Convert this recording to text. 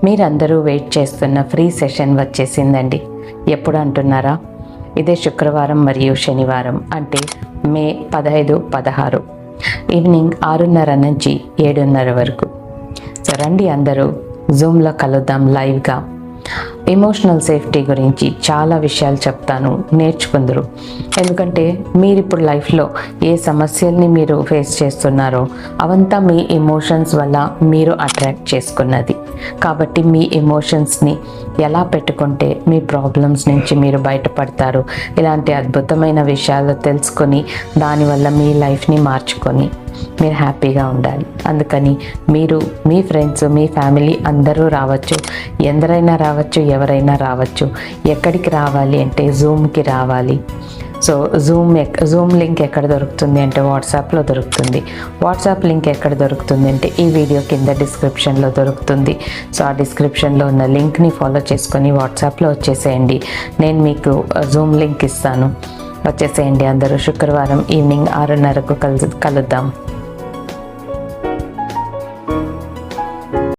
మీరందరూ వెయిట్ చేస్తున్న free session వచ్చేసిందండి. ఎప్పుడు అంటున్నారా? ఇదే శుక్రవారం మరియు శనివారం, అంటే మే 15, 16 ఈవినింగ్ 6:30 నుంచి 7:30 వరకు. సో రండి, అందరూ జూమ్లో కలుద్దాం లైవ్గా. ఎమోషనల్ సేఫ్టీ గురించి చాలా విషయాలు చెప్తాను, నేర్చుకుందరు. ఎందుకంటే మీరు ఇప్పుడు లైఫ్లో ఏ సమస్యల్ని మీరు ఫేస్ చేస్తున్నారో అవంతా మీ ఎమోషన్స్ వల్ల మీరు అట్రాక్ట్ చేసుకున్నది. కాబట్టి మీ ఎమోషన్స్ని ఎలా పెట్టుకుంటే మీ ప్రాబ్లమ్స్ నుంచి మీరు బయటపడతారు, ఇలాంటి అద్భుతమైన విషయాలు తెలుసుకొని దానివల్ల మీ లైఫ్ని మార్చుకొని మీరు హ్యాపీగా ఉండాలి. అందుకని మీరు, మీ ఫ్రెండ్స్, మీ ఫ్యామిలీ అందరూ రావచ్చు, ఎందరైనా రావచ్చు, ఎవరైనా రావచ్చు. ఎక్కడికి రావాలి అంటే జూమ్కి రావాలి. సో జూమ్ లింక్ ఎక్కడ దొరుకుతుంది అంటే వాట్సాప్లో దొరుకుతుంది. వాట్సాప్ లింక్ ఎక్కడ దొరుకుతుంది అంటే ఈ వీడియో కింద డిస్క్రిప్షన్లో దొరుకుతుంది. సో ఆ డిస్క్రిప్షన్లో ఉన్న లింక్ని ఫాలో చేసుకొని వాట్సాప్లో వచ్చేసేయండి. నేను మీకు జూమ్ లింక్ ఇస్తాను, వచ్చేసేయండి అందరూ. శుక్రవారం ఈవినింగ్ 6:30కు కలుద్దాం.